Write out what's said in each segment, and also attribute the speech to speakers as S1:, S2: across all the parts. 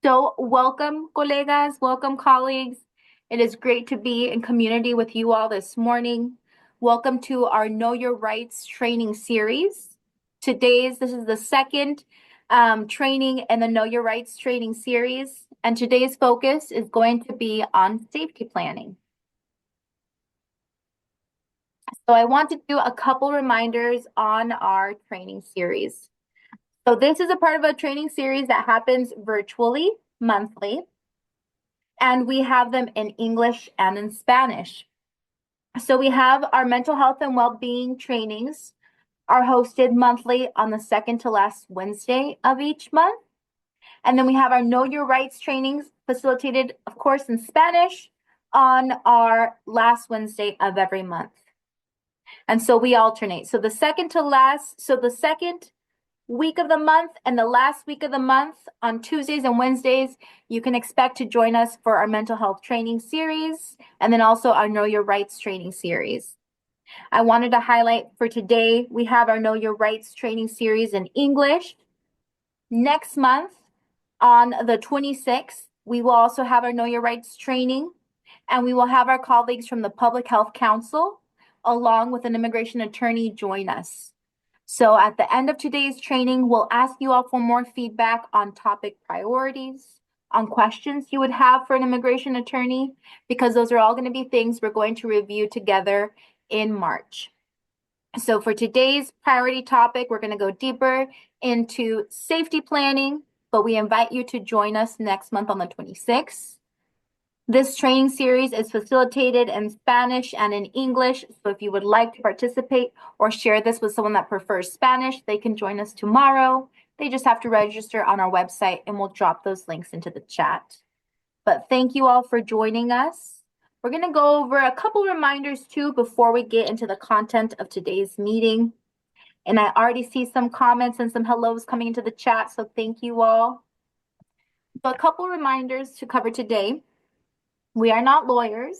S1: So welcome, colegas, welcome, colleagues. It is great to be in community with you all this morning. Welcome to our Know Your Rights training series. This is the second training in the Know Your Rights training series, and today's focus is going to be on safety planning. So I want to do a couple reminders on our training series. So this is a part of a training series that happens virtually monthly, and we have them in English and in Spanish. So we have our mental health and well-being trainings are hosted monthly on the second to last Wednesday of each month. And then we have our Know Your Rights trainings facilitated, of course, in Spanish on our last Wednesday of every month. And so we alternate. So the second week of the month and the last week of the month on Tuesdays and Wednesdays, you can expect to join us for our mental health training series and then also our Know Your Rights training series. I wanted to highlight for today, we have our Know Your Rights training series in English. Next month on the 26th, we will also have our Know Your Rights training, and we will have our colleagues from the Public Health Council along with an immigration attorney join us. So at the end of today's training, we'll ask you all for more feedback on topic priorities, on questions you would have for an immigration attorney, because those are all going to be things we're going to review together in March. So for today's priority topic, we're going to go deeper into safety planning, but we invite you to join us next month on the 26th. This training series is facilitated in Spanish and in English, so if you would like to participate or share this with someone that prefers Spanish, they can join us tomorrow. They just have to register on our website, and we'll drop those links into the chat. But thank you all for joining us. We're going to go over a couple reminders too before we get into the content of today's meeting. And I already see some comments and some hellos coming into the chat, so thank you all. So a couple reminders to cover today. We are not lawyers.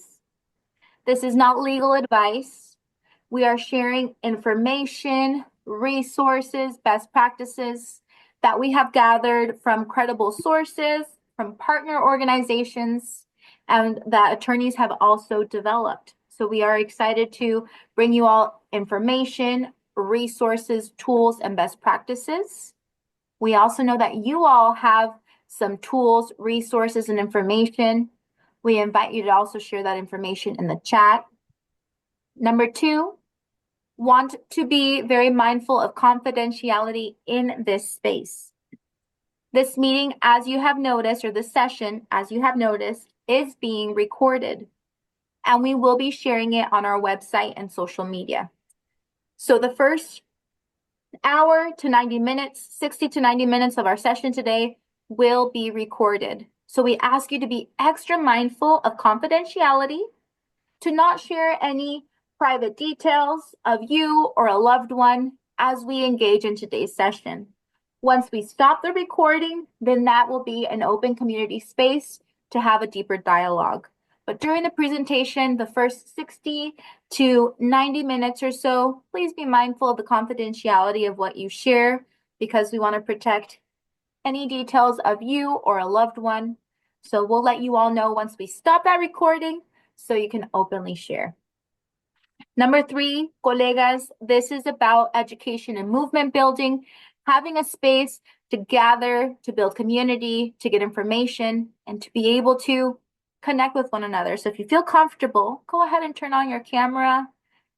S1: This is not legal advice. We are sharing information, resources, best practices that we have gathered from credible sources, from partner organizations, and that attorneys have also developed. So we are excited to bring you all information, resources, tools, and best practices. We also know that you all have some tools, resources, and information. We invite you to also share that information in the chat. Number two, want to be very mindful of confidentiality in this space. This meeting, as you have noticed, or this session, as you have noticed, is being recorded, and we will be sharing it on our website and social media. So the first hour to 90 minutes, 60 to 90 minutes of our session today will be recorded. So we ask you to be extra mindful of confidentiality, to not share any private details of you or a loved one as we engage in today's session. Once we stop the recording, then that will be an open community space to have a deeper dialogue. But during the presentation, the first 60 to 90 minutes or so, please be mindful of the confidentiality of what you share, because we want to protect any details of you or a loved one. So we'll let you all know once we stop that recording so you can openly share. Number three, colegas, this is about education and movement building, having a space to gather, to build community, to get information, and to be able to connect with one another. So if you feel comfortable, go ahead and turn on your camera,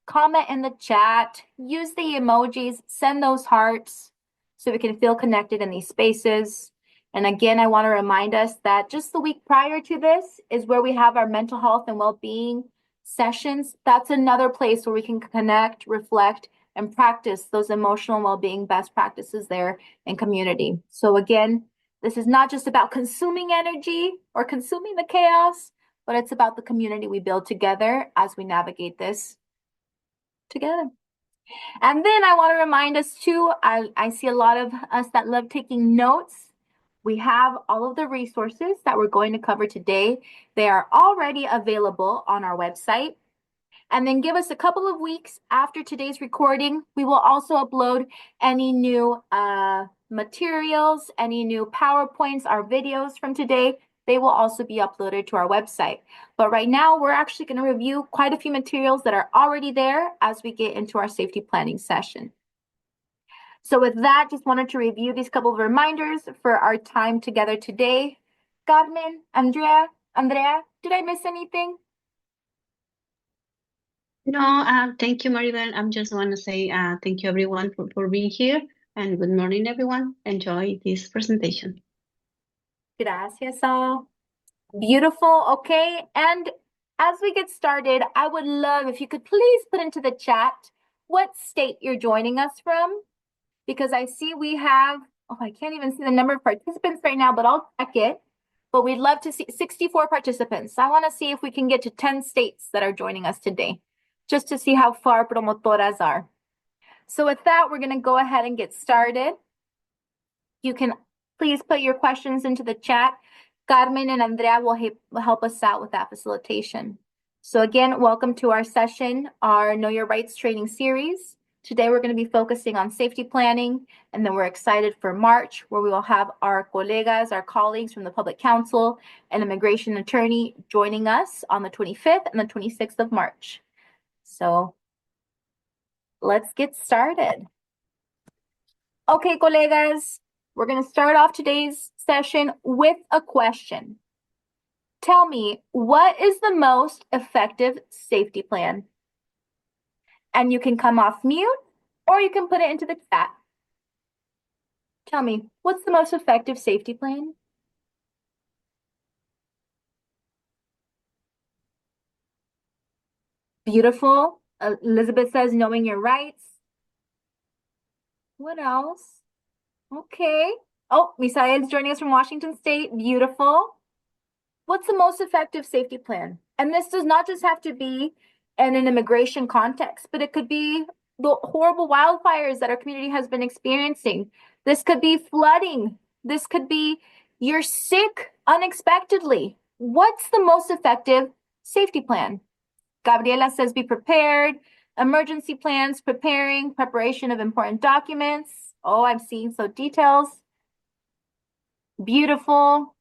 S1: comment in the chat, use the emojis, send those hearts so we can feel connected in these spaces. And again, I want to remind us that just the week prior to this is where we have our mental health and well-being sessions. That's another place where we can connect, reflect, and practice those emotional well-being best practices there in community. So again, this is not just about consuming energy or consuming the chaos, but it's about the community we build together as we navigate this together. And then I want to remind us too, I see a lot of us that love taking notes. We have all of the resources that we're going to cover today. They are already available on our website. And then give us a couple of weeks after today's recording. We will also upload any new materials, any new PowerPoints or videos from today, they will also be uploaded to our website. But right now, we're actually going to review quite a few materials that are already there as we get into our safety planning session. So with that, just wanted to review these couple of reminders for our time together today. Carmen, Andrea, did I miss anything?
S2: No, thank you, Maribel. I just want to say thank you, everyone, for being here. And good morning, everyone. Enjoy this presentation.
S1: Gracias all. Beautiful. Okay. And as we get started, I would love if you could please put into the chat what state you're joining us from, because I see we have, I can't even see the number of participants right now, but I'll check it. But we'd love to see 64 participants. I want to see if we can get to 10 states that are joining us today, just to see how far promotoras are. So with that, we're going to go ahead and get started. You can please put your questions into the chat. Carmen and Andrea will help us out with that facilitation. So again, welcome to our session, our Know Your Rights training series. Today, we're going to be focusing on safety planning, and then we're excited for March, where we will have our colegas, our colleagues from the Public Counsel and Immigration Attorney joining us on the 25th and the 26th of March. So let's get started. Okay, colegas, we're going to start off today's session with a question. Tell me, what is the most effective safety plan? And you can come off mute or you can put it into the chat. Tell me, what's the most effective safety plan? Beautiful. Elizabeth says knowing your rights. What else? Okay. Oh, Misael's joining us from Washington State. Beautiful. What's the most effective safety plan? And this does not just have to be in an immigration context, but it could be the horrible wildfires that our community has been experiencing. This could be flooding. This could be you're sick unexpectedly. What's the most effective safety plan? Gabriela says be prepared. Emergency plans, preparation of important documents. Oh, I'm seeing so details. Beautiful.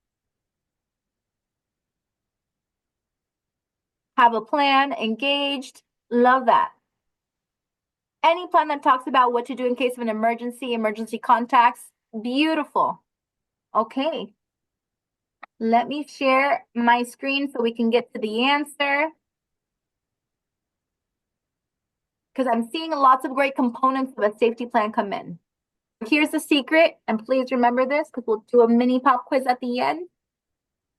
S1: Have a plan, engaged. Love that. Any plan that talks about what to do in case of an emergency contacts. Beautiful. Okay. Let me share my screen so we can get to the answer. Because I'm seeing lots of great components of a safety plan come in. Here's the secret, and please remember this because we'll do a mini pop quiz at the end.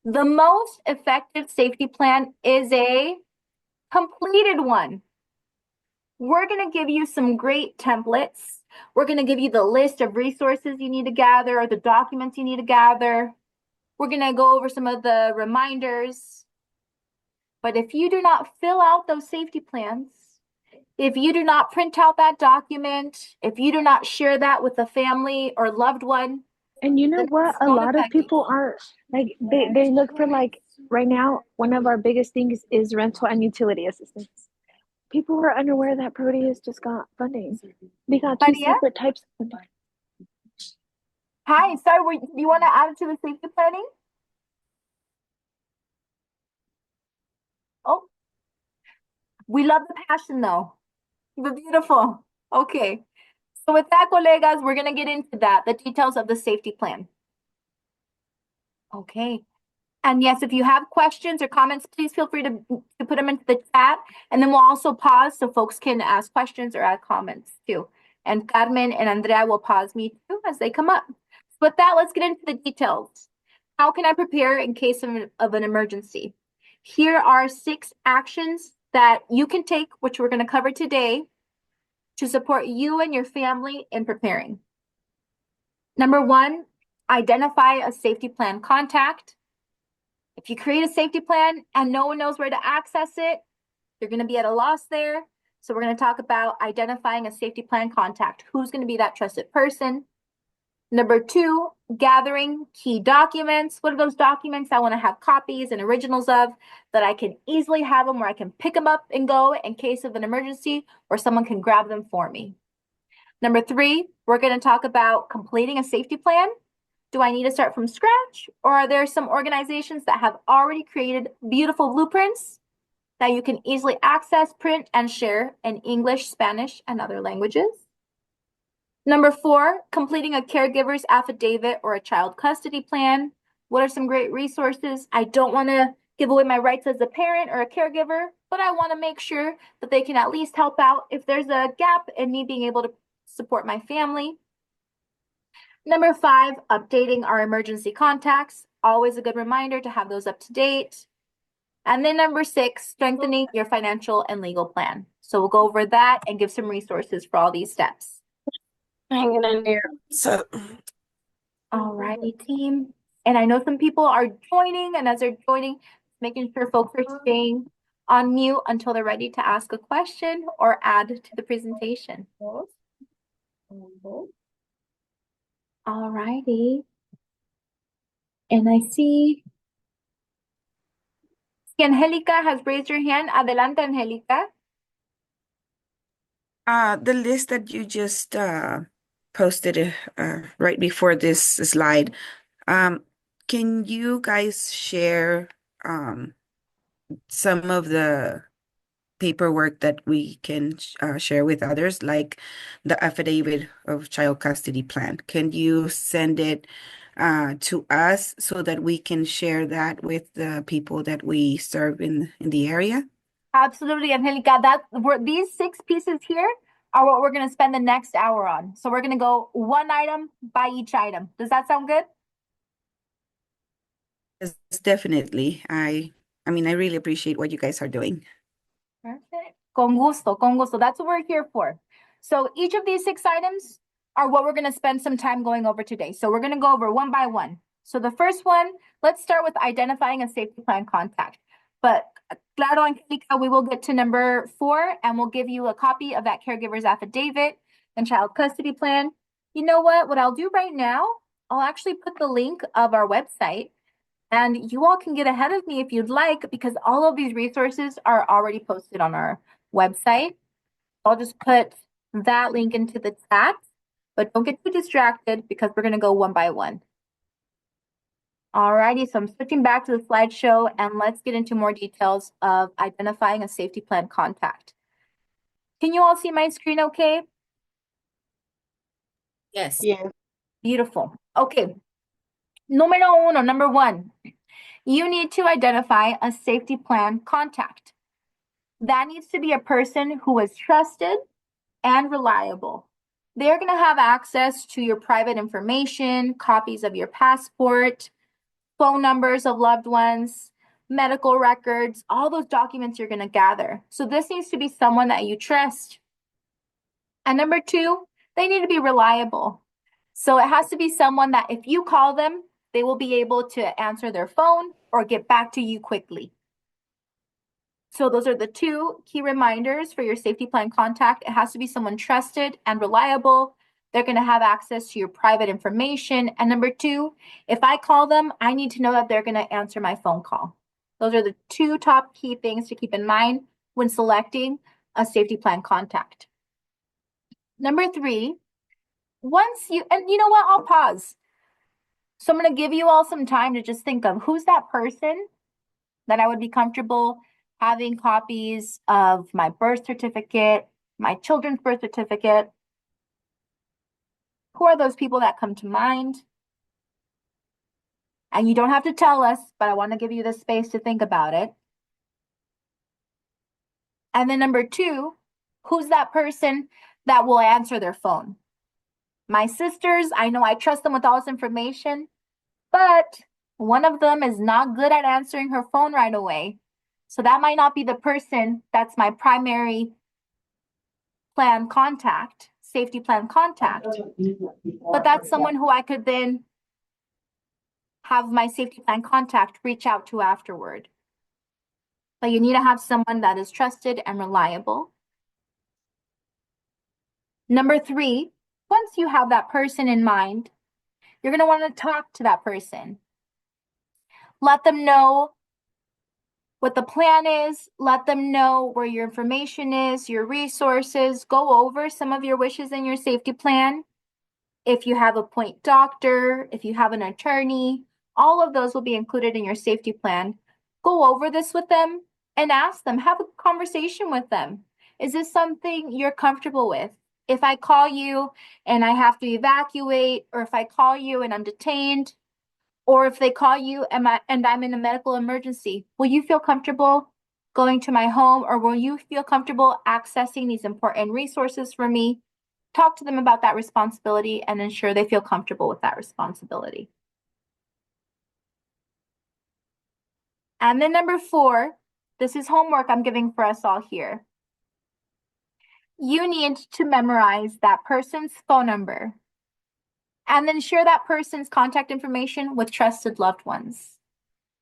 S1: The most effective safety plan is a completed one. We're going to give you some great templates. We're going to give you the list of resources you need to gather or the documents you need to gather. We're going to go over some of the reminders. But if you do not fill out those safety plans, if you do not print out that document, if you do not share that with a family or loved one.
S3: And you know what? A lot of people aren't like they look for like right now, one of our biggest things is rental and utility assistance. People were unaware that Proteus just got funding. They got two separate types of funding.
S1: Hi, sorry, do you want to add it to the safety planning? Oh, we love the passion though. The beautiful. Okay. So with that, colegas, we're going to get into that, the details of the safety plan. Okay. And yes, if you have questions or comments, please feel free to put them into the chat. And then we'll also pause so folks can ask questions or add comments too. And Carmen and Andrea will pause me too as they come up. So with that, let's get into the details. How can I prepare in case of an emergency? Here are 6 actions that you can take, which we're going to cover today, to support you and your family in preparing. Number 1, identify a safety plan contact. If you create a safety plan and no one knows where to access it, you're going to be at a loss there. So we're going to talk about identifying a safety plan contact. Who's going to be that trusted person? Number 2, gathering key documents. What are those documents I want to have copies and originals of that I can easily have them where I can pick them up and go in case of an emergency or someone can grab them for me? Number 3, we're going to talk about completing a safety plan. Do I need to start from scratch, or are there some organizations that have already created beautiful blueprints that you can easily access, print, and share in English, Spanish, and other languages? Number 4, completing a caregiver's affidavit or a child custody plan. What are some great resources? I don't want to give away my rights as a parent or a caregiver, but I want to make sure that they can at least help out if there's a gap in me being able to support my family. Number 5, updating our emergency contacts. Always a good reminder to have those up to date. And then number 6, strengthening your financial and legal plan. So we'll go over that and give some resources for all these steps.
S4: Hanging in there. So,
S1: All righty, team. And I know some people are joining, and as they're joining, making sure folks are staying on mute until they're ready to ask a question or add to the presentation. All righty. And I see Angelica has raised her hand. Adelante, Angelica.
S4: the list that you just posted right before this slide, can you guys share some of the paperwork that we can share with others, like the affidavit of child custody plan? Can you send it to us so that we can share that with the people that we serve in the area?
S1: Absolutely, Angelica. These 6 pieces here are what we're going to spend the next hour on. So we're going to go one item by each item. Does that sound good?
S4: Yes, definitely. I mean, I really appreciate what you guys are doing.
S1: Perfect. Con gusto, con gusto. That's what we're here for. So each of these 6 items are what we're going to spend some time going over today. So we're going to go over one by one. So the first one, let's start with identifying a safety plan contact. But claro, Angelica, we will get to number 4, and we'll give you a copy of that caregiver's affidavit and child custody plan. You know what? What I'll do right now, I'll actually put the link of our website, and you all can get ahead of me if you'd like, because all of these resources are already posted on our website. I'll just put that link into the chat, but don't get too distracted because we're going to go one by one. Alrighty, so I'm switching back to the slideshow, and let's get into more details of identifying a safety plan contact. Can you all see my screen okay?
S4: Yes.
S2: Yeah.
S1: Beautiful. Okay. Number 1, you need to identify a safety plan contact. That needs to be a person who is trusted and reliable. They're going to have access to your private information, copies of your passport, phone numbers of loved ones, medical records, all those documents you're going to gather. So this needs to be someone that you trust. And number 2, they need to be reliable. So it has to be someone that if you call them, they will be able to answer their phone or get back to you quickly. So those are the 2 key reminders for your safety plan contact. It has to be someone trusted and reliable. They're going to have access to your private information. And number 2, if I call them, I need to know that they're going to answer my phone call. Those are the 2 top key things to keep in mind when selecting a safety plan contact. Number 3, and you know what, I'll pause. So I'm going to give you all some time to just think of who's that person that I would be comfortable having copies of my birth certificate, my children's birth certificate. Who are those people that come to mind? And you don't have to tell us, but I want to give you the space to think about it. And then number 2, who's that person that will answer their phone? My sisters, I know I trust them with all this information, but one of them is not good at answering her phone right away. So that might not be the person that's my primary plan contact, safety plan contact, but that's someone who I could then have my safety plan contact reach out to afterward. But you need to have someone that is trusted and reliable. Number 3, once you have that person in mind, you're going to want to talk to that person. Let them know what the plan is, let them know where your information is, your resources, go over some of your wishes in your safety plan. If you have a point doctor, if you have an attorney, all of those will be included in your safety plan. Go over this with them and ask them, have a conversation with them. Is this something you're comfortable with? If I call you and I have to evacuate, or if I call you and I'm detained, or if they call you and I'm in a medical emergency, will you feel comfortable going to my home, or will you feel comfortable accessing these important resources for me? Talk to them about that responsibility and ensure they feel comfortable with that responsibility. And then number 4, this is homework I'm giving for us all here. You need to memorize that person's phone number and then share that person's contact information with trusted loved ones.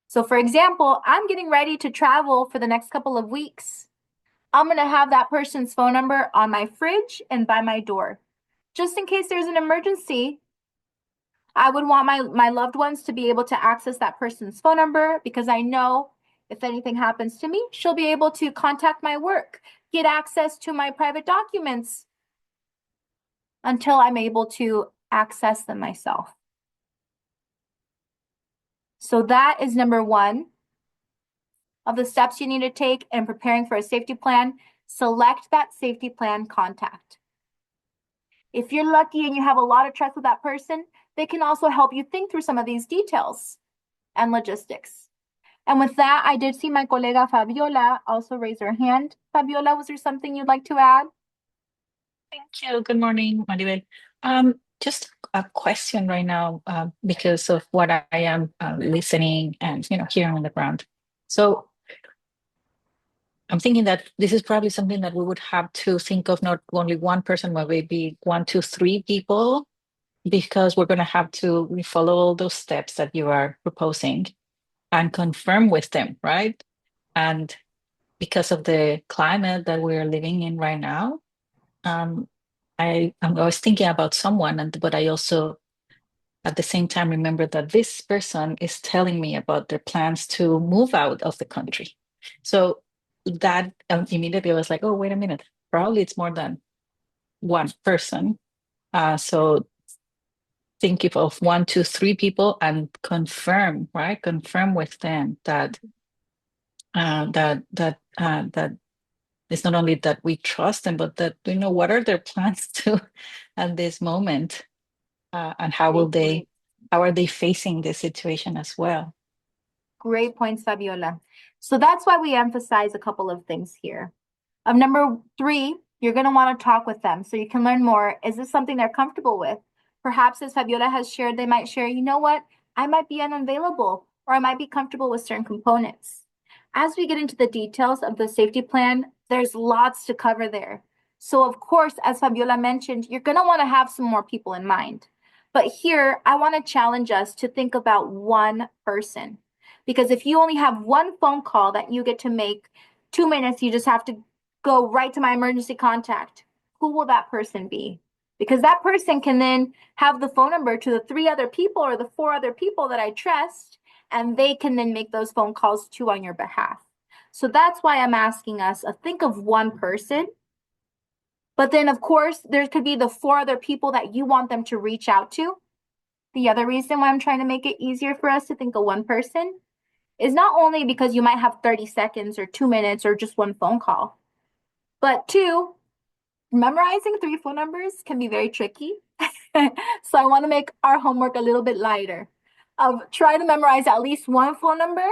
S1: So for example, I'm getting ready to travel for the next couple of weeks. I'm going to have that person's phone number on my fridge and by my door. Just in case there's an emergency, I would want my loved ones to be able to access that person's phone number, because I know if anything happens to me, she'll be able to contact my work, get access to my private documents until I'm able to access them myself. So that is number 1 of the steps you need to take in preparing for a safety plan. Select that safety plan contact. If you're lucky and you have a lot of trust with that person, they can also help you think through some of these details and logistics. And with that, I did see my colega Fabiola also raise her hand. Fabiola, was there something you'd like to add?
S5: Thank you. Good morning, Maribel. Just a question right now, because of what I am listening and hearing on the ground. So I'm thinking that this is probably something that we would have to think of, not only one person, but maybe 1, 2, 3 people, because we're going to have to follow all those steps that you are proposing and confirm with them, right? And because of the climate that we're living in right now, I was thinking about someone, but I also at the same time remember that this person is telling me about their plans to move out of the country. So that immediately I was like, oh, wait a minute, probably it's more than one person. So think of 1, 2, 3 people and confirm, right? Confirm with them that that it's not only that we trust them, but that we know what are their plans to at this moment, and how are they facing this situation as well.
S1: Great points, Fabiola. So that's why we emphasize a couple of things here. Number 3, you're going to want to talk with them so you can learn more. Is this something they're comfortable with? Perhaps, as Fabiola has shared, they might share, you know what, I might be unavailable, or I might be comfortable with certain components. As we get into the details of the safety plan, there's lots to cover there. So of course, as Fabiola mentioned, you're going to want to have some more people in mind. But here, I want to challenge us to think about one person. Because if you only have one phone call that you get to make, 2 minutes, you just have to go right to my emergency contact. Who will that person be? Because that person can then have the phone number to the 3 other people or the 4 other people that I trust, and they can then make those phone calls too on your behalf. So that's why I'm asking us to think of one person. But then, of course, there could be the 4 other people that you want them to reach out to. The other reason why I'm trying to make it easier for us to think of one person is not only because you might have 30 seconds or 2 minutes or just one phone call, but 2, memorizing 3 phone numbers can be very tricky. So I want to make our homework a little bit lighter. Try to memorize at least 1 phone number,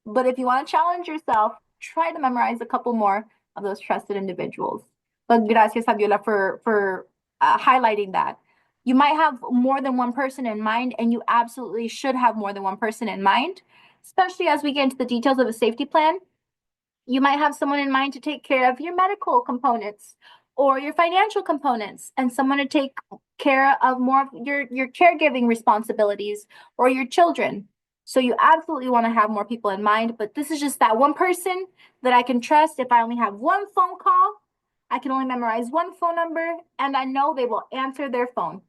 S1: but if you want to challenge yourself, try to memorize a couple more of those trusted individuals. But gracias, Fabiola, for highlighting that. You might have more than one person in mind, and you absolutely should have more than one person in mind, especially as we get into the details of a safety plan. You might have someone in mind to take care of your medical components or your financial components, and someone to take care of more of your caregiving responsibilities or your children. So you absolutely want to have more people in mind, but this is just that one person that I can trust. If I only have one phone call, I can only memorize one phone number, and I know they will answer their phone.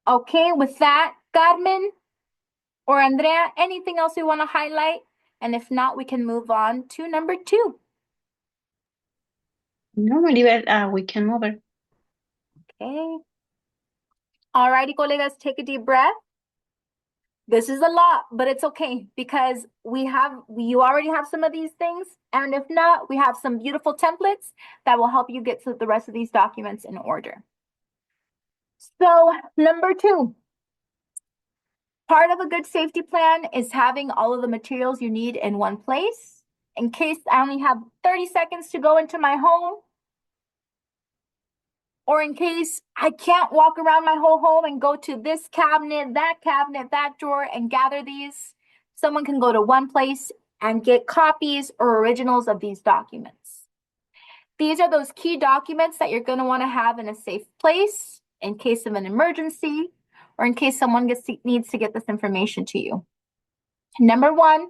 S1: Okay, with that, Carmen or Andrea, anything else you want to highlight And if not, we can move on to number 2.
S2: No, Maribel, we can move it.
S1: Okay. Alrighty, colegas, take a deep breath. This is a lot, but it's okay because you already have some of these things. And if not, we have some beautiful templates that will help you get to the rest of these documents in order. So number 2, part of a good safety plan is having all of the materials you need in one place. In case I only have 30 seconds to go into my home, or in case I can't walk around my whole home and go to this cabinet, that drawer, and gather these, someone can go to one place and get copies or originals of these documents. These are those key documents that you're going to want to have in a safe place in case of an emergency or in case someone needs to get this information to you. Number 1,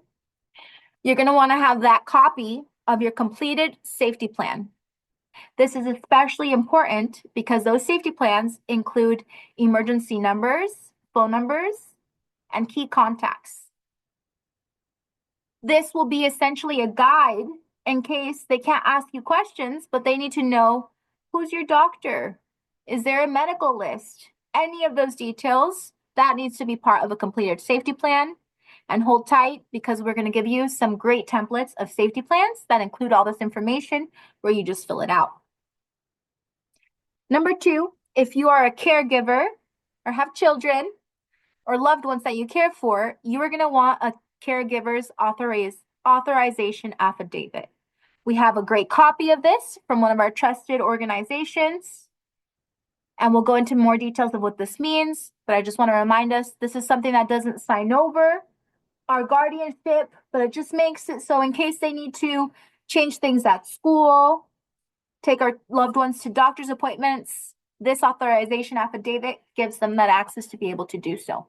S1: you're going to want to have that copy of your completed safety plan. This is especially important because those safety plans include emergency numbers, phone numbers, and key contacts. This will be essentially a guide in case they can't ask you questions, but they need to know who's your doctor? Is there a medical list? Any of those details, that needs to be part of a completed safety plan. And hold tight because we're going to give you some great templates of safety plans that include all this information where you just fill it out. Number 2, if you are a caregiver or have children or loved ones that you care for, you are going to want a caregiver's authorization affidavit. We have a great copy of this from one of our trusted organizations, and we'll go into more details of what this means, but I just want to remind us, this is something that doesn't sign over our guardianship, but it just makes it so in case they need to change things at school, take our loved ones to doctor's appointments, this authorization affidavit gives them that access to be able to do so.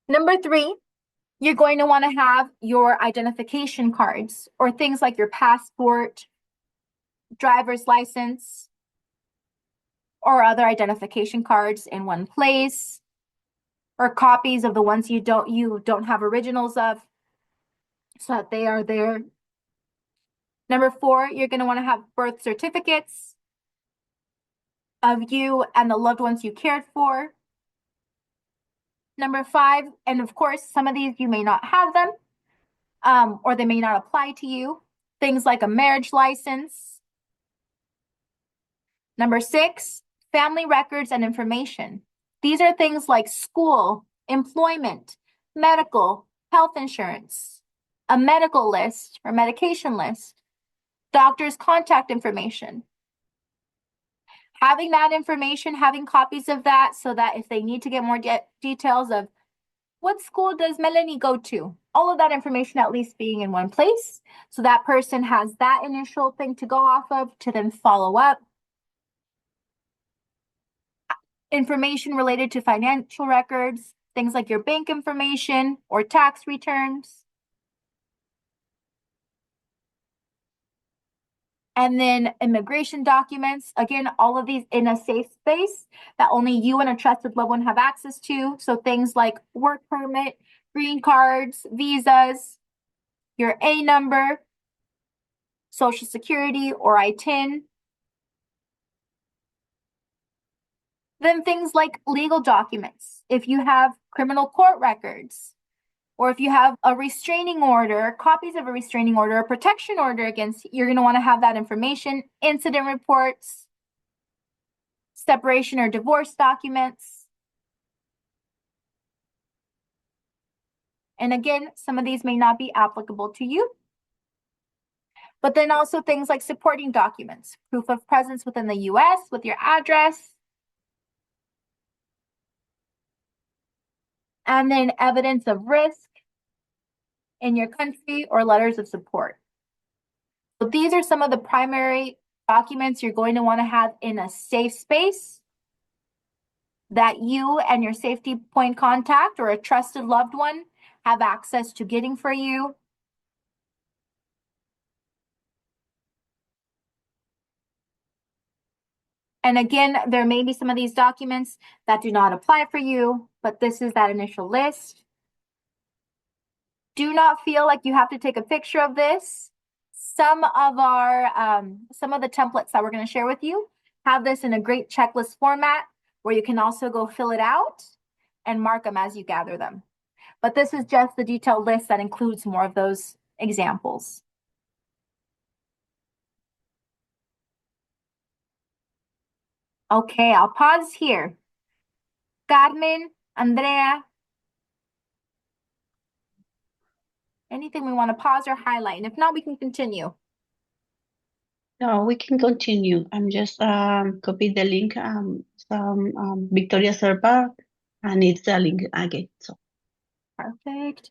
S1: Number 3, you're going to want to have your identification cards or things like your passport, driver's license, or other identification cards in one place, or copies of the ones you don't have originals of, so that they are there. Number 4, you're going to want to have birth certificates of you and the loved ones you cared for. Number 5, and of course, some of these you may not have them, or they may not apply to you. Things like a marriage license. Number 6, family records and information. These are things like school, employment, medical, health insurance, a medical list or medication list, doctor's contact information. Having that information, having copies of that so that if they need to get more details of what school does Melanie go to, all of that information at least being in one place. So that person has that initial thing to go off of to then follow up. Information related to financial records, things like your bank information or tax returns. And then immigration documents, again, all of these in a safe space that only you and a trusted loved one have access to. So things like work permit, green cards, visas, your A number, Social Security or ITIN. Then things like legal documents. If you have criminal court records, or if you have a restraining order, copies of a restraining order, a protection order against, you're going to want to have that information, incident reports, separation or divorce documents. And again, some of these may not be applicable to you. But then also things like supporting documents, proof of presence within the US with your address, and then evidence of risk in your country or letters of support. So these are some of the primary documents you're going to want to have in a safe space that you and your safety point contact or a trusted loved one have access to getting for you. And again, there may be some of these documents that do not apply for you, but this is that initial list. Do not feel like you have to take a picture of this. Some of the templates that we're going to share with you have this in a great checklist format where you can also go fill it out and mark them as you gather them. But this is just the detailed list that includes more of those examples. Okay, I'll pause here. Carmen, Andrea, anything we want to pause or highlight? And if not, we can continue.
S2: No, we can continue. I'm just copy the link from Victoria Serpa, and it's the link again. So
S1: Perfect.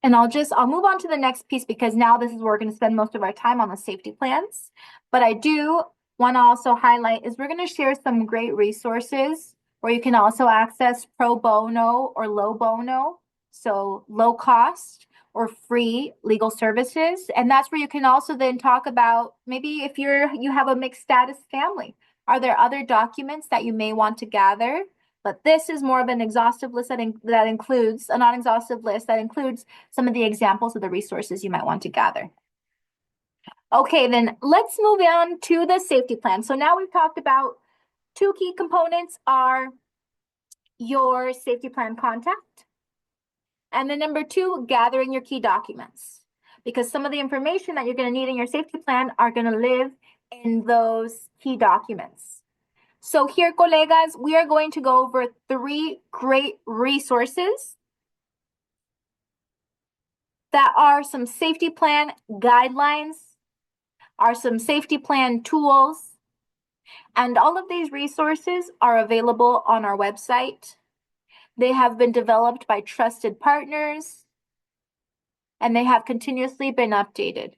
S1: And I'll move on to the next piece because now this is where we're going to spend most of our time on the safety plans. But I do want to also highlight is we're going to share some great resources where you can also access pro bono or low bono, so low cost or free legal services. And that's where you can also then talk about maybe if you have a mixed status family, are there other documents that you may want to gather? But this is more of an exhaustive list that includes a non-exhaustive list that includes some of the examples of the resources you might want to gather. Okay, then let's move on to the safety plan. So now we've talked about two key components are your safety plan contact. And then number two, gathering your key documents. Because some of the information that you're going to need in your safety plan are going to live in those key documents. So here, colegas, we are going to go over 3 great resources that are some safety plan guidelines, are some safety plan tools, and all of these resources are available on our website. They have been developed by trusted partners, and they have continuously been updated.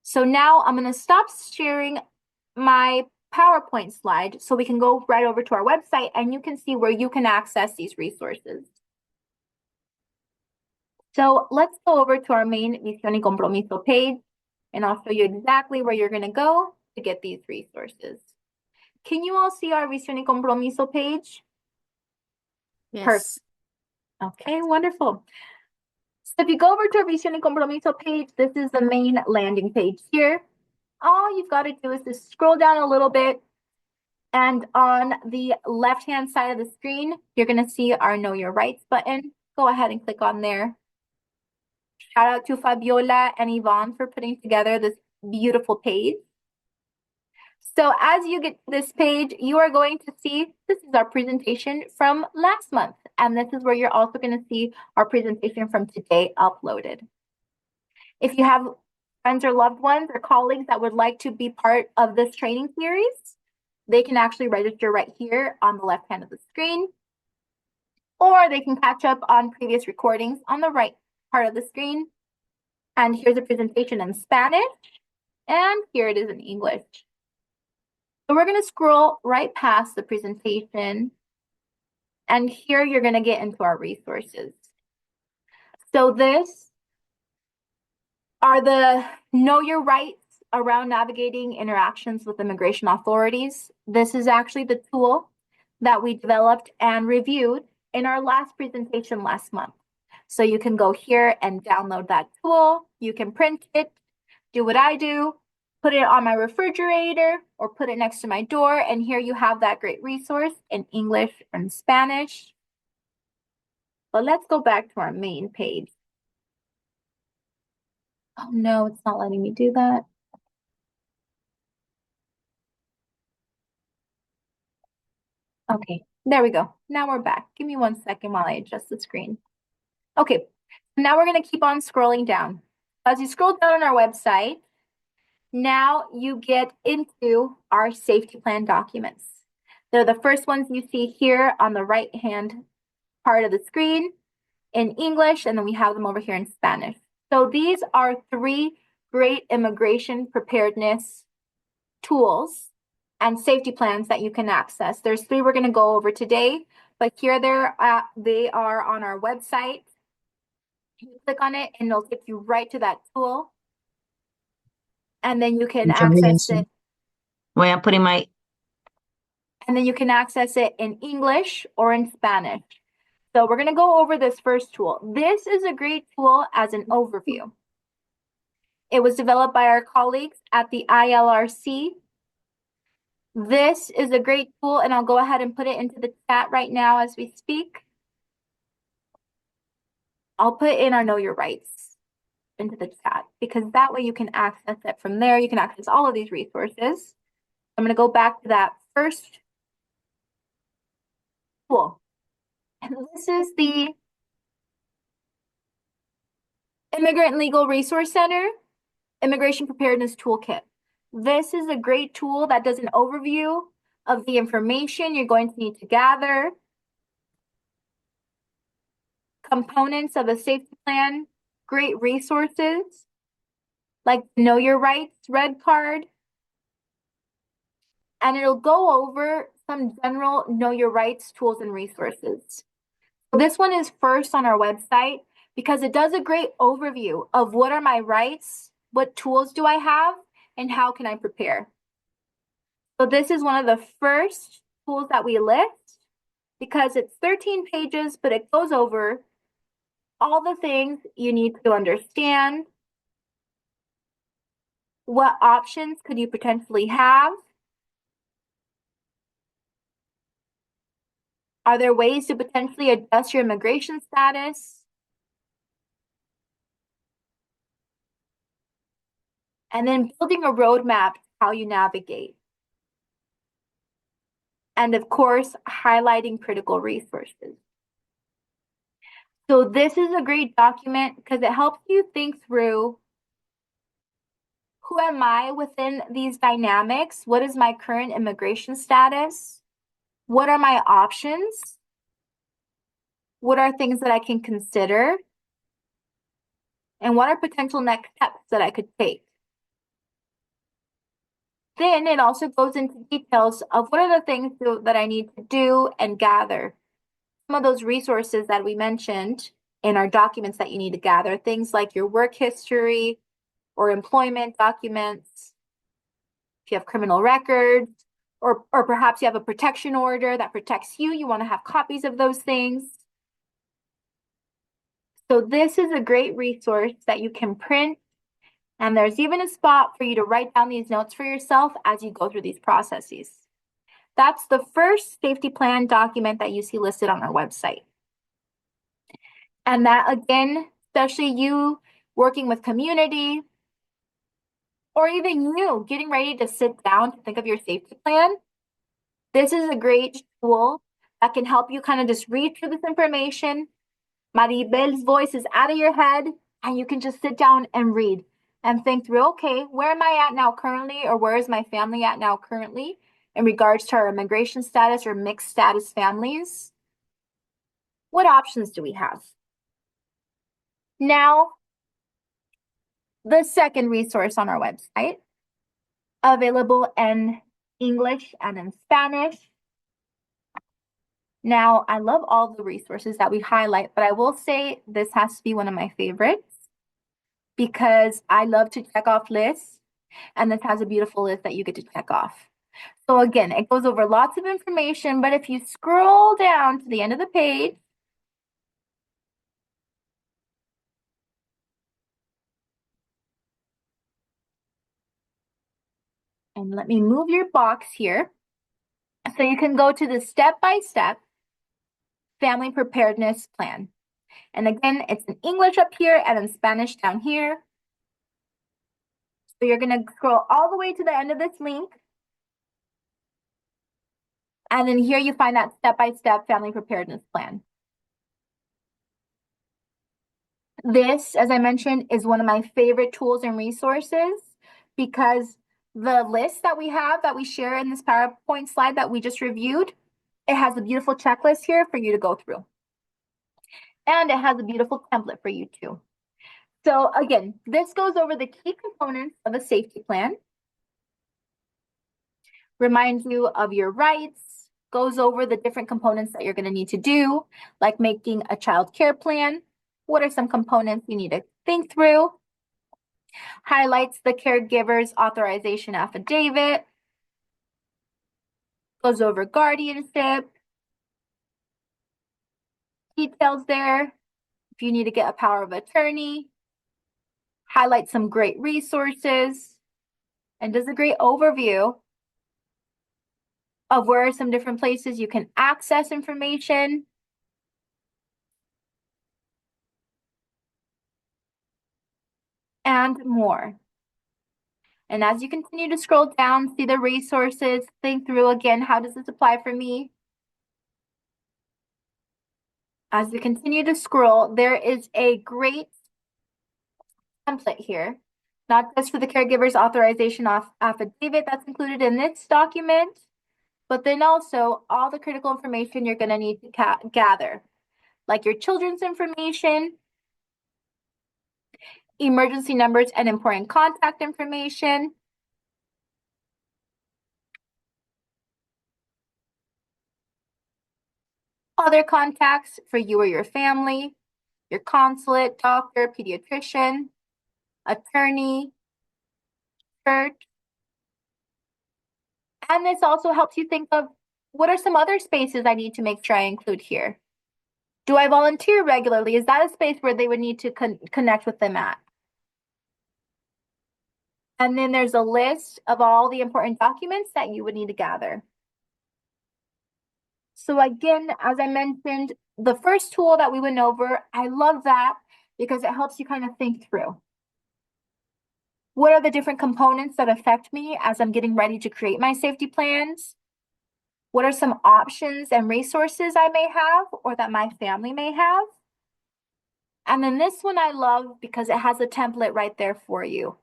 S1: So now I'm going to stop sharing my PowerPoint slide so we can go right over to our website and you can see where you can access these resources. So let's go over to our main Visión y Compromiso page and I'll show you exactly where you're going to go to get these resources. Can you all see our Visión y Compromiso page?
S4: Yes.
S1: Perfect. Okay, wonderful. So if you go over to our Visión y Compromiso page, this is the main landing page here. All you've got to do is just scroll down a little bit. And on the left-hand side of the screen, you're going to see our Know Your Rights button. Go ahead and click on there. Shout out to Fabiola and Yvonne for putting together this beautiful page. So as you get to this page, you are going to see this is our presentation from last month. And this is where you're also going to see our presentation from today uploaded. If you have friends or loved ones or colleagues that would like to be part of this training series, they can actually register right here on the left hand of the screen, or they can catch up on previous recordings on the right part of the screen. And here's a presentation in Spanish, and here it is in English. So we're going to scroll right past the presentation, and here you're going to get into our resources. So this are the Know Your Rights around navigating interactions with immigration authorities. This is actually the tool that we developed and reviewed in our last presentation last month. So you can go here and download that tool. You can print it, do what I do, put it on my refrigerator or put it next to my door. And here you have that great resource in English and Spanish. But let's go back to our main page. Oh no, it's not letting me do that. Okay, there we go. Now we're back. Give me 1 second while I adjust the screen. Okay, now we're going to keep on scrolling down. As you scroll down on our website, now you get into our safety plan documents. They're the first ones you see here on the right-hand part of the screen in English, and then we have them over here in Spanish. So these are 3 great immigration preparedness tools and safety plans that you can access. There's 3 we're going to go over today, but here they are on our website. You click on it and it'll take you right to that tool. And then you can access it.
S6: Voy a put in my
S1: And then you can access it in English or in Spanish. So we're going to go over this first tool. This is a great tool as an overview. It was developed by our colleagues at the ILRC. This is a great tool, and I'll go ahead and put it into the chat right now as we speak. I'll put in our Know Your Rights into the chat because that way you can access it from there. You can access all of these resources. I'm going to go back to that first tool. And this is the Immigrant Legal Resource Center Immigration Preparedness Toolkit. This is a great tool that does an overview of the information you're going to need to gather, components of a safety plan, great resources like Know Your Rights Red Card, and it'll go over some general Know Your Rights tools and resources. This one is first on our website because it does a great overview of what are my rights, what tools do I have, and how can I prepare. So this is one of the first tools that we list because it's 13 pages, but it goes over all the things you need to understand. What options could you potentially have? Are there ways to potentially adjust your immigration status? And then building a roadmap to how you navigate. And of course, highlighting critical resources. So this is a great document because it helps you think through who am I within these dynamics? What is my current immigration status? What are my options? What are things that I can consider? And what are potential next steps that I could take? Then it also goes into details of what are the things that I need to do and gather. Some of those resources that we mentioned in our documents that you need to gather, things like your work history or employment documents, if you have criminal records, or perhaps you have a protection order that protects you, you want to have copies of those things. So this is a great resource that you can print, and there's even a spot for you to write down these notes for yourself as you go through these processes. That's the first safety plan document that you see listed on our website. And that, again, especially you working with community, or even you getting ready to sit down to think of your safety plan, this is a great tool that can help you kind of just read through this information. Maribel's voice is out of your head, and you can just sit down and read and think through, okay, where am I at now currently, or where is my family at now currently in regards to our immigration status or mixed status families? What options do we have? Now, the second resource on our website, available in English and in Spanish. Now, I love all the resources that we highlight, but I will say this has to be one of my favorites because I love to check off lists, and this has a beautiful list that you get to check off. So again, it goes over lots of information, but if you scroll down to the end of the page, and let me move your box here. So you can go to the step-by-step family preparedness plan. And again, it's in English up here and in Spanish down here. So you're going to scroll all the way to the end of this link. And then here you find that step-by-step family preparedness plan. This, as I mentioned, is one of my favorite tools and resources because the list that we have that we share in this PowerPoint slide that we just reviewed, it has a beautiful checklist here for you to go through. And it has a beautiful template for you too. So again, this goes over the key components of a safety plan, reminds you of your rights, goes over the different components that you're going to need to do, like making a child care plan. What are some components you need to think through? Highlights the caregiver's authorization affidavit, goes over guardianship, details there. If you need to get a power of attorney, highlight some great resources, and does a great overview of where are some different places you can access information. And more. And as you continue to scroll down, see the resources, think through again, how does this apply for me? As we continue to scroll, there is a great template here, not just for the caregiver's authorization affidavit that's included in this document, but then also all the critical information you're going to need to gather, like your children's information, emergency numbers and important contact information, other contacts for you or your family, your consulate, doctor, pediatrician, attorney, church. And this also helps you think of what are some other spaces I need to make sure I include here? Do I volunteer regularly? Is that a space where they would need to connect with them at? And then there's a list of all the important documents that you would need to gather. So again, as I mentioned, the first tool that we went over, I love that because it helps you kind of think through. What are the different components that affect me as I'm getting ready to create my safety plans? What are some options and resources I may have or that my family may have? And then this one I love because it has a template right there for you.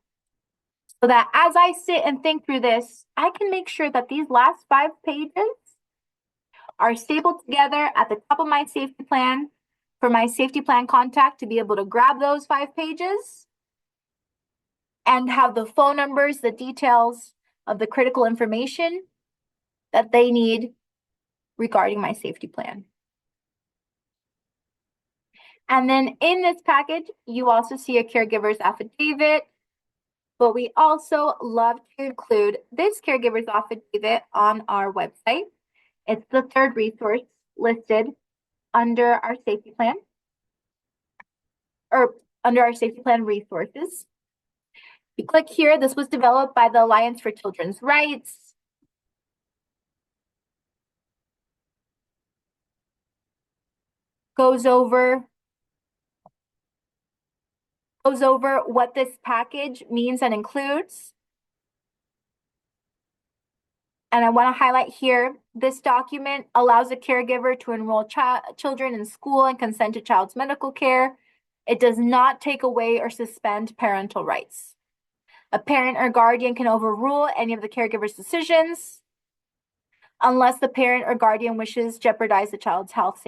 S1: So that as I sit and think through this, I can make sure that these last 5 pages are stapled together at the top of my safety plan for my safety plan contact to be able to grab those 5 pages and have the phone numbers, the details of the critical information that they need regarding my safety plan. And then in this package, you also see a caregiver's affidavit, but we also love to include this caregiver's affidavit on our website. It's the 3rd resource listed under our safety plan, or under our safety plan resources. You click here, this was developed by the Alliance for Children's Rights. Goes over what this package means and includes. And I want to highlight here, this document allows a caregiver to enroll children in school and consent to child's medical care. It does not take away or suspend parental rights. A parent or guardian can overrule any of the caregiver's decisions unless the parent or guardian wishes jeopardize the child's health,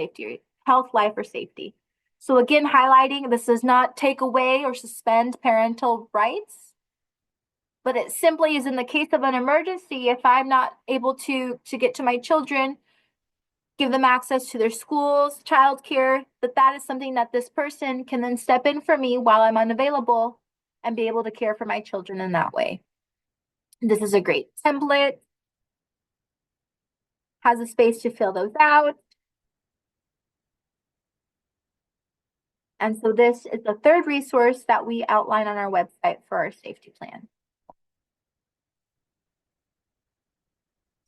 S1: life, or safety. So again, highlighting this does not take away or suspend parental rights, but it simply is in the case of an emergency, if I'm not able to get to my children, give them access to their schools, childcare, that is something that this person can then step in for me while I'm unavailable and be able to care for my children in that way. This is a great template, has a space to fill those out. And so this is the 3rd resource that we outline on our website for our safety plan.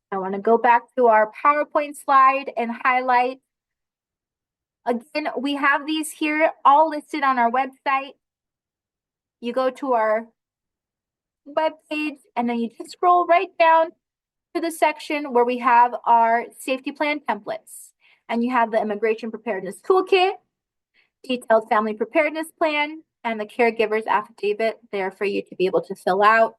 S1: I want to go back to our PowerPoint slide and highlight. Again, we have these here all listed on our website. You go to our webpage and then you just scroll right down to the section where we have our safety plan templates. And you have the Immigration Preparedness Toolkit, Detailed Family Preparedness Plan, and the Caregiver's Affidavit there for you to be able to fill out.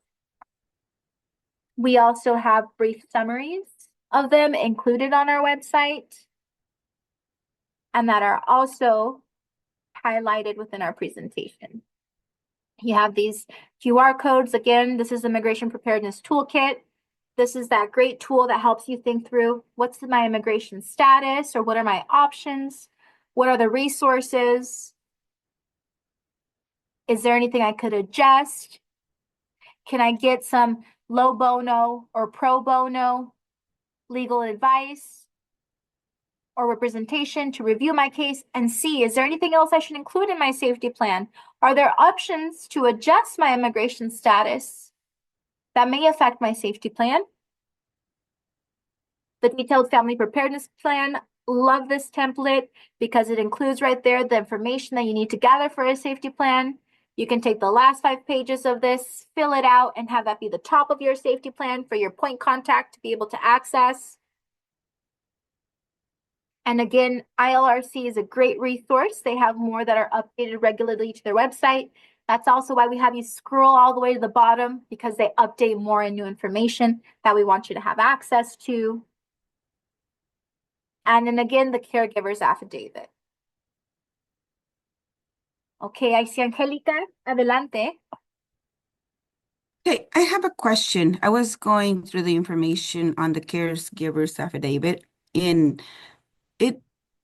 S1: We also have brief summaries of them included on our website and that are also highlighted within our presentation. You have these QR codes. Again, this is the Immigration Preparedness Toolkit. This is that great tool that helps you think through what's my immigration status or what are my options? What are the resources? Is there anything I could adjust? Can I get some low bono or pro bono legal advice? or representation to review my case and see, is there anything else I should include in my safety plan? Are there options to adjust my immigration status that may affect my safety plan? The detailed family preparedness plan, love this template because it includes right there the information that you need to gather for a safety plan. You can take the last 5 pages of this, fill it out, and have that be the top of your safety plan for your point contact to be able to access. And again, ILRC is a great resource. They have more that are updated regularly to their website. That's also why we have you scroll all the way to the bottom, because they update more and new information that we want you to have access to. And then again, the caregiver's affidavit. Okay, I see Angelica. Adelante.
S4: Okay, I have a question. I was going through the information on the caregiver's affidavit, and it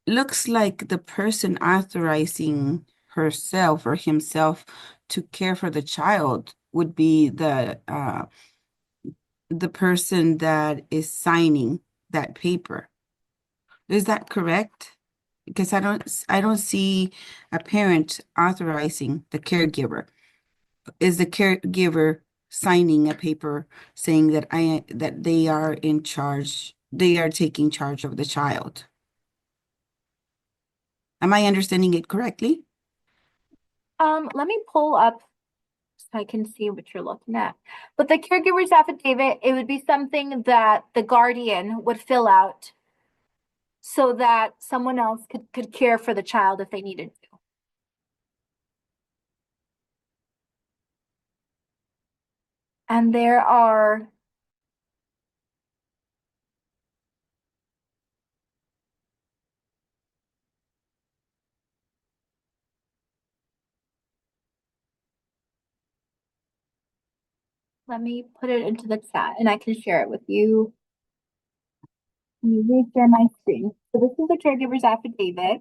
S4: looks like the person authorizing herself or himself to care for the child would be the person that is signing that paper. Is that correct? Because I don't see a parent authorizing the caregiver. Is the caregiver signing a paper saying that they are in charge, they are taking charge of the child? Am I understanding it correctly?
S1: Let me pull up so I can see what you're looking at. But the caregiver's affidavit, it would be something that the guardian would fill out so that someone else could care for the child if they needed to. And there are let me put it into the chat and I can share it with you. Let me reshare my screen. So this is the caregiver's affidavit.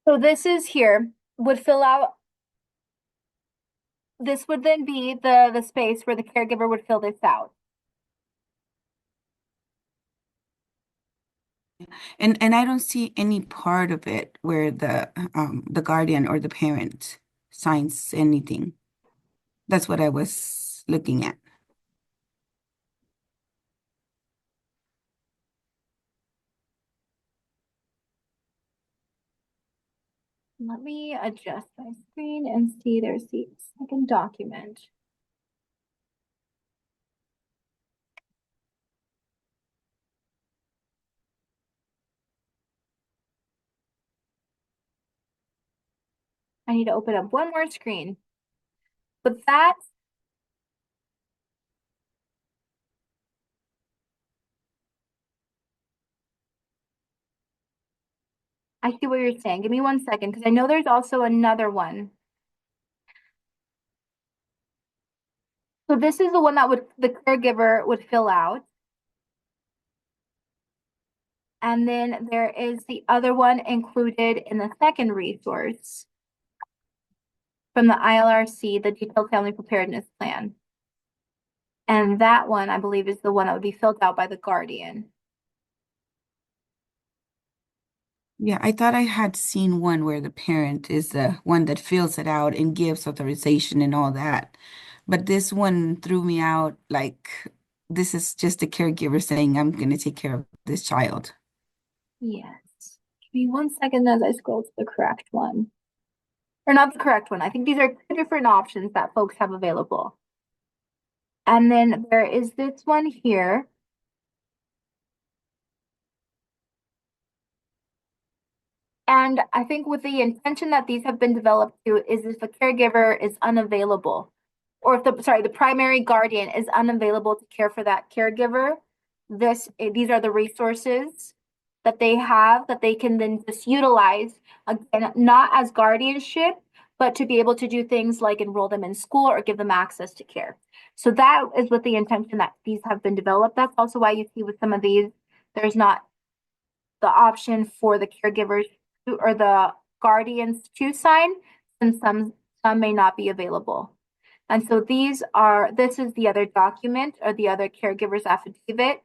S1: So this is here, would fill out, this would then be the space where the caregiver would fill this out.
S4: And I don't see any part of it where the guardian or the parent signs anything. That's what I was looking at.
S1: Let me adjust my screen and see there's the second document. I need to open up one more screen. But that, I see what you're saying. Give me 1 second, because I know there's also another one. So this is the one that the caregiver would fill out. And then there is the other one included in the second resource from the ILRC, the Detailed Family Preparedness Plan. And that one, I believe, is the one that would be filled out by the guardian.
S4: Yeah, I thought I had seen one where the parent is the one that fills it out and gives authorization and all that. But this one threw me out, like this is just a caregiver saying, I'm going to take care of this child.
S1: Yes. Give me 1 second as I scroll to the correct one. Or not the correct one. I think these are 2 different options that folks have available. And then there is this one here. And I think with the intention that these have been developed to is if a caregiver is unavailable, or if the primary guardian is unavailable to care for that caregiver, these are the resources that they have that they can then just utilize, again, not as guardianship, but to be able to do things like enroll them in school or give them access to care. So that is with the intention that these have been developed. That's also why you see with some of these, there's not the option for the caregivers or the guardians to sign, since some may not be available. And so this is the other document or the other caregiver's affidavit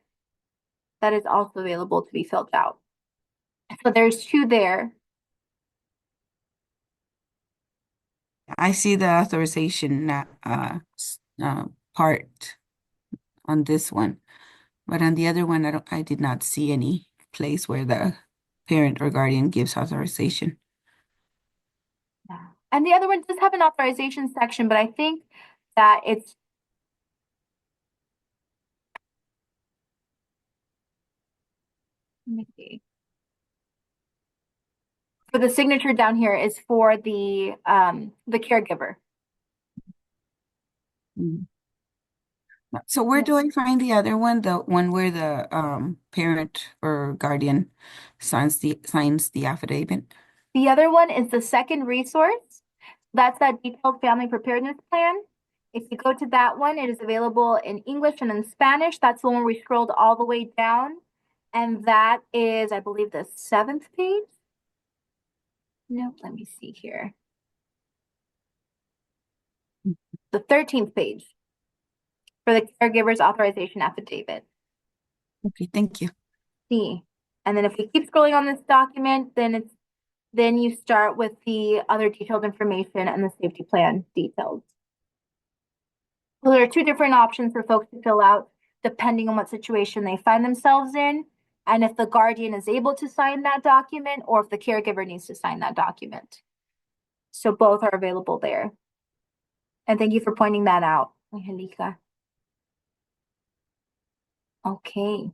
S1: that is also available to be filled out. So there's two there.
S4: I see the authorization part on this one, but on the other one, I did not see any place where the parent or guardian gives authorization.
S1: Yeah. And the other one does have an authorization section, but I think that it's let me see. For the signature down here is for the caregiver.
S4: Mm. So where do I find the other one? The one where the parent or guardian signs the affidavit?
S1: The other one is the second resource. That's that detailed family preparedness plan. If you go to that one, it is available in English and in Spanish. That's the one where we scrolled all the way down. And that is, I believe, the 7th page. No, let me see here. The 13th page for the caregiver's authorization affidavit.
S4: Okay, thank you.
S1: See. And then if we keep scrolling on this document, then you start with the other detailed information and the safety plan details. So there are two different options for folks to fill out depending on what situation they find themselves in, and if the guardian is able to sign that document or if the caregiver needs to sign that document. So both are available there. And thank you for pointing that out, Angelica. Okay.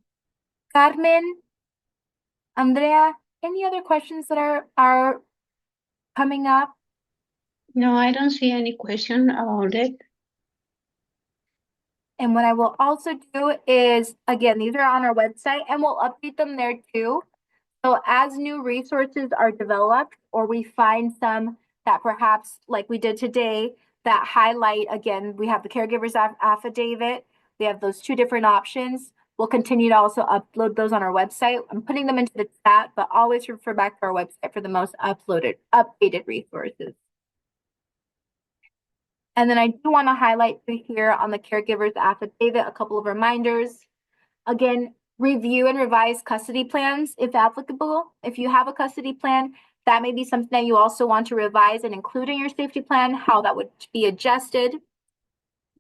S1: Carmen, Andrea, any other questions that are coming up?
S2: No, I don't see any question about it.
S1: And what I will also do is, again, these are on our website and we'll update them there too. So as new resources are developed or we find some that perhaps like we did today that highlight, again, we have the caregiver's affidavit, we have those two different options. We'll continue to also upload those on our website. I'm putting them into the chat, but always refer back to our website for the most updated resources. And then I do want to highlight here on the caregiver's affidavit a couple of reminders. Again, review and revise custody plans if applicable. If you have a custody plan, that may be something that you also want to revise and include in your safety plan, how that would be adjusted.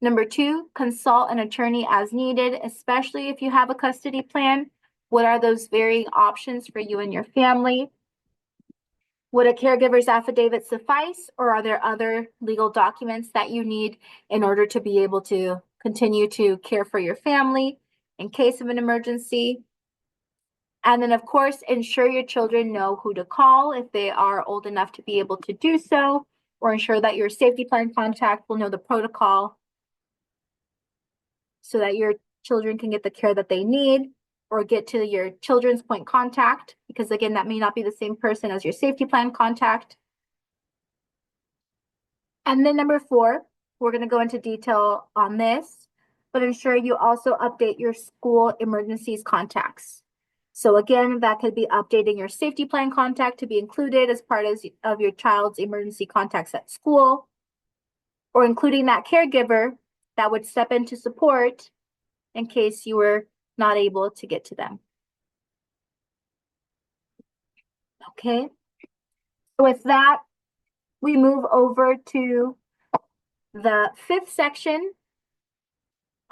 S1: Number 2, consult an attorney as needed, especially if you have a custody plan. What are those varying options for you and your family? Would a caregiver's affidavit suffice, or are there other legal documents that you need in order to be able to continue to care for your family in case of an emergency? And then, of course, ensure your children know who to call if they are old enough to be able to do so, or ensure that your safety plan contact will know the protocol so that your children can get the care that they need, or get to your children's point contact, because again, that may not be the same person as your safety plan contact. And then number 4, we're going to go into detail on this, but ensure you also update your school emergencies contacts. So again, that could be updating your safety plan contact to be included as part of your child's emergency contacts at school, or including that caregiver that would step in to support in case you were not able to get to them. Okay. So with that, we move over to the 5th section,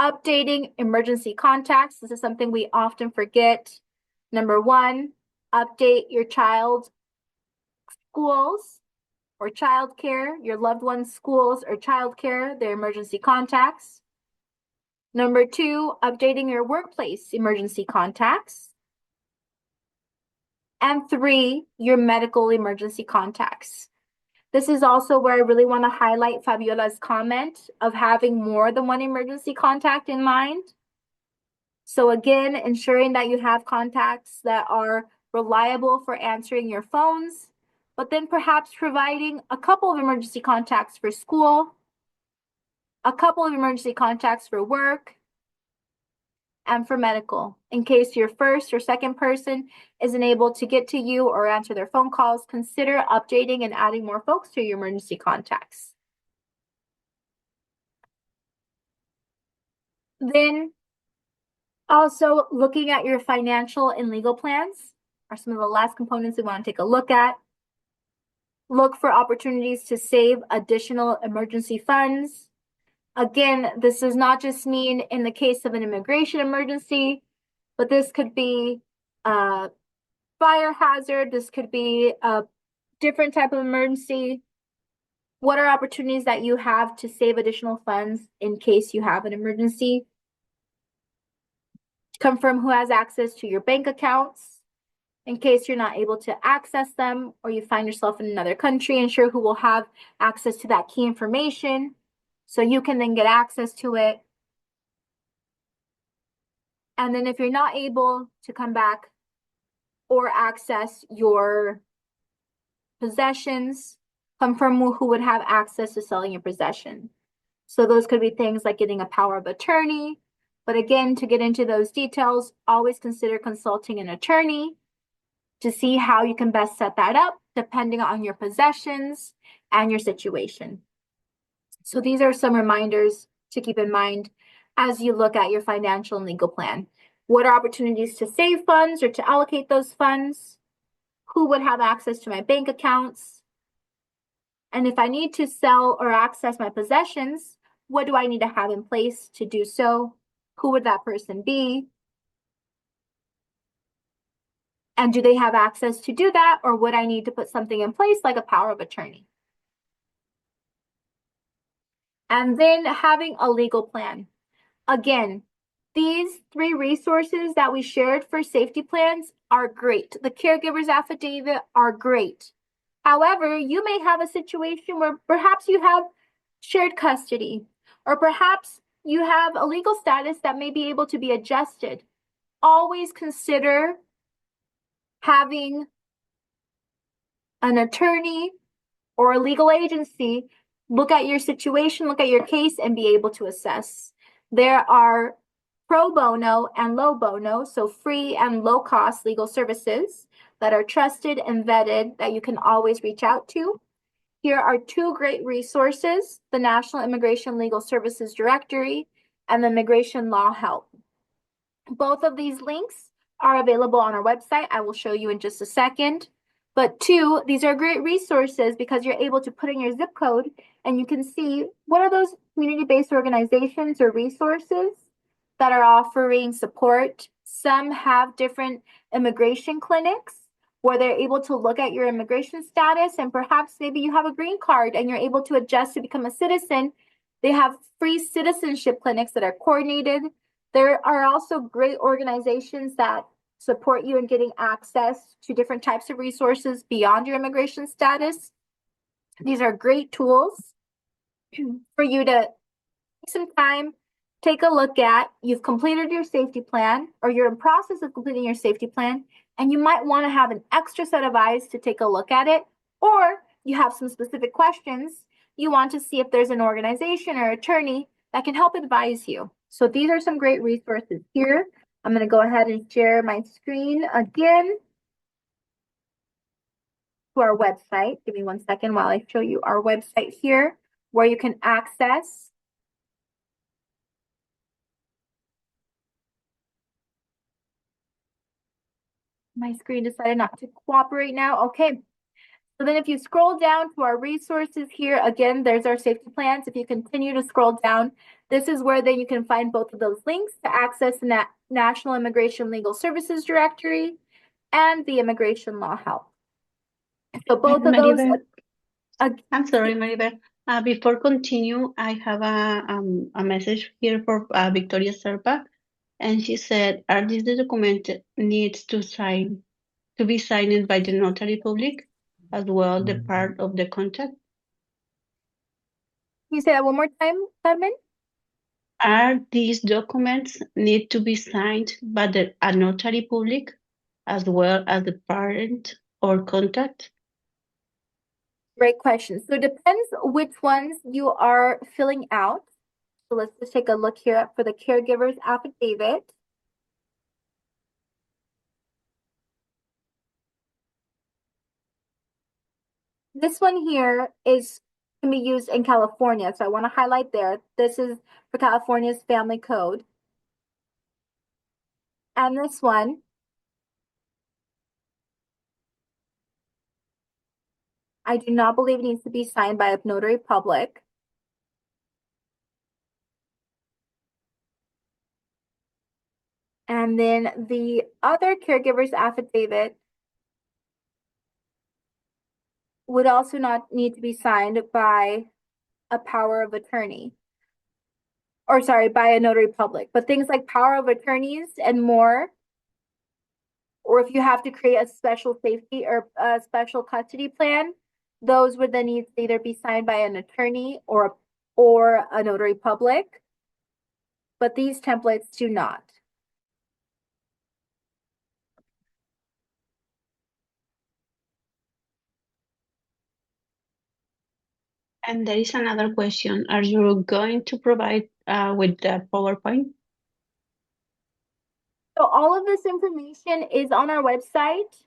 S1: updating emergency contacts. This is something we often forget. Number 1, update your child's schools or childcare, your loved one's schools or childcare, their emergency contacts. Number 2, updating your workplace emergency contacts. And 3, your medical emergency contacts. This is also where I really want to highlight Fabiola's comment of having more than one emergency contact in mind. So again, ensuring that you have contacts that are reliable for answering your phones, but then perhaps providing a couple of emergency contacts for school, a couple of emergency contacts for work, and for medical. In case your first or second person isn't able to get to you or answer their phone calls, consider updating and adding more folks to your emergency contacts. Then also looking at your financial and legal plans are some of the last components we want to take a look at. Look for opportunities to save additional emergency funds. Again, this does not just mean in the case of an immigration emergency, but this could be a fire hazard. This could be a different type of emergency. What are opportunities that you have to save additional funds in case you have an emergency? Confirm who has access to your bank accounts in case you're not able to access them or you find yourself in another country. Ensure who will have access to that key information so you can then get access to it. And then if you're not able to come back or access your possessions, confirm who would have access to selling your possession. So those could be things like getting a power of attorney. But again, to get into those details, always consider consulting an attorney to see how you can best set that up depending on your possessions and your situation. So these are some reminders to keep in mind as you look at your financial and legal plan. What are opportunities to save funds or to allocate those funds? Who would have access to my bank accounts? And if I need to sell or access my possessions, what do I need to have in place to do so? Who would that person be? And do they have access to do that? Or would I need to put something in place like a power of attorney? And then having a legal plan. Again, these 3 resources that we shared for safety plans are great. The caregiver's affidavit are great. However, you may have a situation where perhaps you have shared custody, or perhaps you have a legal status that may be able to be adjusted. Always consider having an attorney or a legal agency look at your situation, look at your case, and be able to assess. There are pro bono and low bono, so free and low cost legal services that are trusted and vetted that you can always reach out to. Here are 2 great resources, the National Immigration Legal Services Directory and the Immigration Law Help. Both of these links are available on our website. I will show you in just a second. But 2, these are great resources because you're able to put in your zip code and you can see what are those community-based organizations or resources that are offering support. Some have different immigration clinics where they're able to look at your immigration status, and perhaps maybe you have a green card and you're able to adjust to become a citizen. They have free citizenship clinics that are coordinated. There are also great organizations that support you in getting access to different types of resources beyond your immigration status. These are great tools for you to take some time, take a look at. You've completed your safety plan, or you're in process of completing your safety plan, and you might want to have an extra set of eyes to take a look at it, or you have some specific questions. You want to see if there's an organization or attorney that can help advise you. So these are some great resources here. I'm going to go ahead and share my screen again to our website. Give me 1 second while I show you our website here, where you can access my screen decided not to cooperate now. Okay. So then if you scroll down to our resources here, again, there's our safety plans. If you continue to scroll down, this is where then you can find both of those links to access the National Immigration Legal Services Directory and the Immigration Law Help. So both of those.
S2: I'm sorry, Maribel. Before continue, I have a message here for Victoria Serpa, and she said, "Are these the document needs to be signed by the notary public as well the part of the contract?
S1: Can you say that one more time, Carmen?
S2: Are these documents need to be signed by a notary public as well as the parent or contact?"
S1: Great question. So it depends which ones you are filling out. So let's just take a look here for the caregiver's affidavit. This one here can be used in California, so I want to highlight there. This is for California's family code. And this one, I do not believe it needs to be signed by a notary public. And then the other caregiver's affidavit would also not need to be signed by a power of attorney. Or sorry, by a notary public. But things like power of attorneys and more, or if you have to create a special safety or a special custody plan, those would then need to either be signed by an attorney or a notary public. But these templates do not.
S2: And there is another question. Are you going to provide with the PowerPoint?
S1: So all of this information is on our website.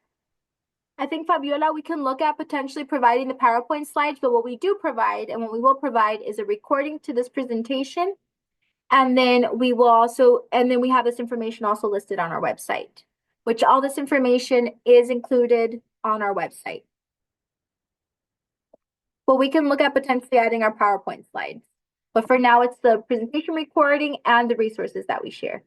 S1: I think, Fabiola, we can look at potentially providing the PowerPoint slides, but what we do provide and what we will provide is a recording to this presentation. And then we have this information also listed on our website, which all this information is included on our website. But we can look at potentially adding our PowerPoint slides. But for now, it's the presentation recording and the resources that we share.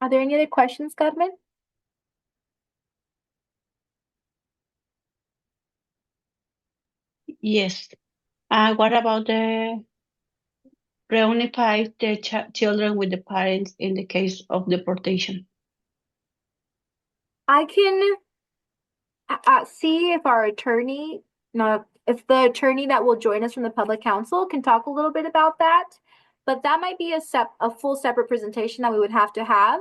S1: Are there any other questions, Carmen?
S2: Yes. What about the reunify the children with the parents in the case of deportation?
S1: I can see if our attorney, if the attorney that will join us from the public counsel can talk a little bit about that. But that might be a full separate presentation that we would have to have.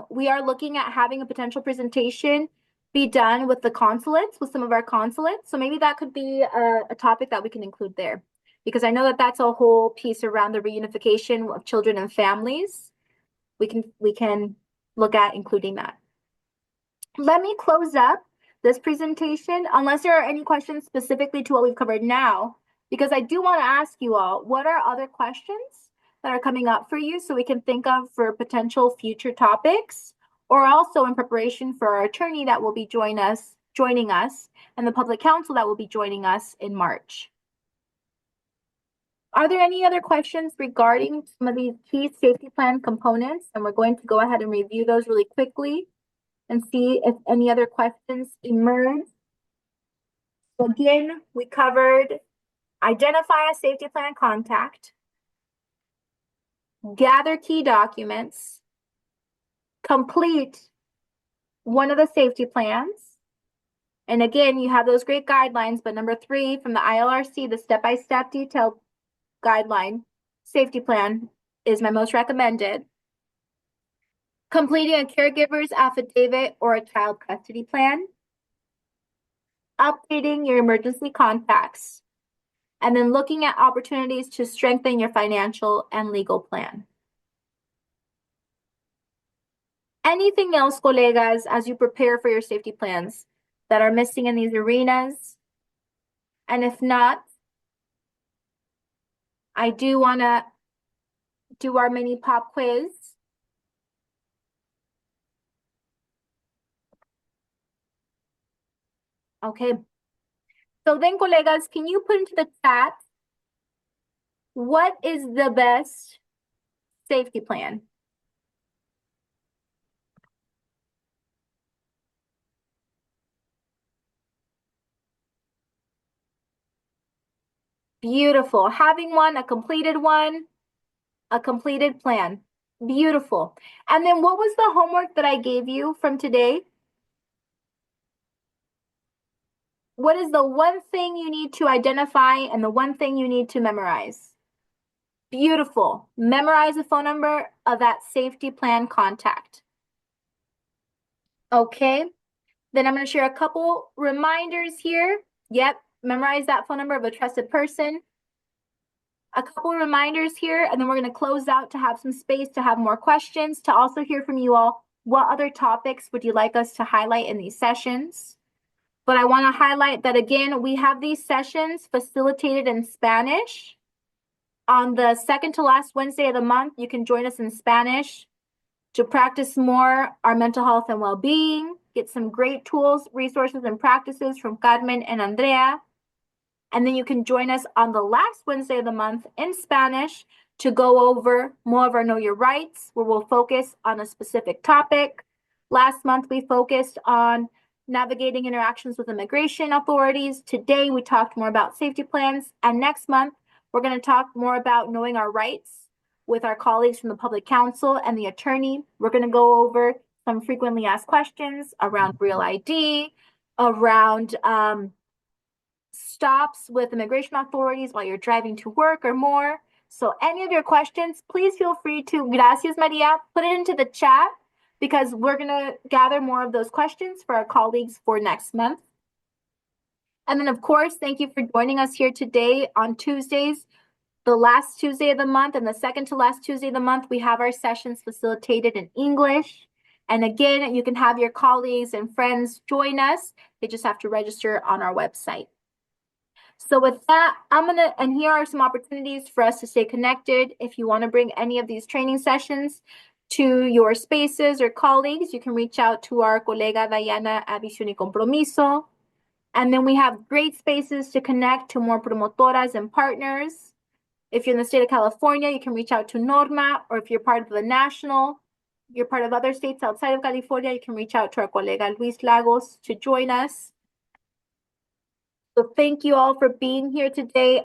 S1: We are looking at having a potential presentation be done with the consulates, with some of our consulates. So maybe that could be a topic that we can include there, because I know that that's a whole piece around the reunification of children and families. We can look at including that. Let me close up this presentation, unless there are any questions specifically to what we've covered now, because I do want to ask you all, what are other questions that are coming up for you so we can think of for potential future topics, or also in preparation for our attorney that will be joining us, and the public counsel that will be joining us in March. Are there any other questions regarding some of these key safety plan components? And we're going to go ahead and review those really quickly and see if any other questions emerge. So again, we covered identify a safety plan contact, gather key documents, complete one of the safety plans. And again, you have those great guidelines, but number 3 from the ILRC, the step-by-step detailed guideline safety plan is my most recommended. Completing a caregiver's affidavit or a child custody plan. Updating your emergency contacts. And then looking at opportunities to strengthen your financial and legal plan. Anything else, colegas, as you prepare for your safety plans that are missing in these arenas? And if not, I do want to do our mini pop quiz. Okay. So then, colegas, can you put into the chat, what is the best safety plan? Beautiful. Having one, a completed plan. Beautiful. And then what was the homework that I gave you from today? What is the one thing you need to identify and the one thing you need to memorize? Beautiful. Memorize the phone number of that safety plan contact. Okay. Then I'm going to share a couple reminders here. Yep. Memorize that phone number of a trusted person. A couple reminders here, and then we're going to close out to have some space to have more questions, to also hear from you all. What other topics would you like us to highlight in these sessions? But I want to highlight that again, we have these sessions facilitated in Spanish. On the second to last Wednesday of the month, you can join us in Spanish to practice more our mental health and well-being, get some great tools, resources, and practices from Carmen and Andrea. And then you can join us on the last Wednesday of the month in Spanish to go over more of our Know Your Rights, where we'll focus on a specific topic. Last month, we focused on navigating interactions with immigration authorities. Today, we talked more about safety plans. And next month, we're going to talk more about knowing our rights with our colleagues from the Public Counsel and the attorney. We're going to go over some frequently asked questions around Real ID, around stops with immigration authorities while you're driving to work or more. So any of your questions, please feel free to, gracias Maria, put it into the chat, because we're going to gather more of those questions for our colleagues for next month. And then of course, thank you for joining us here today on Tuesdays. The last Tuesday of the month and the second to last Tuesday of the month, we have our sessions facilitated in English. And again, you can have your colleagues and friends join us. They just have to register on our website. So with that, and here are some opportunities for us to stay connected. If you want to bring any of these training sessions to your spaces or colleagues, you can reach out to our colega Diana at Visión y Compromiso. And then we have great spaces to connect to more promotoras and partners. If you're in the state of California, you can reach out to Norma, or if you're part of the national, you're part of other states outside of California, you can reach out to our colega Luis Lagos to join us. So thank you all for being here today.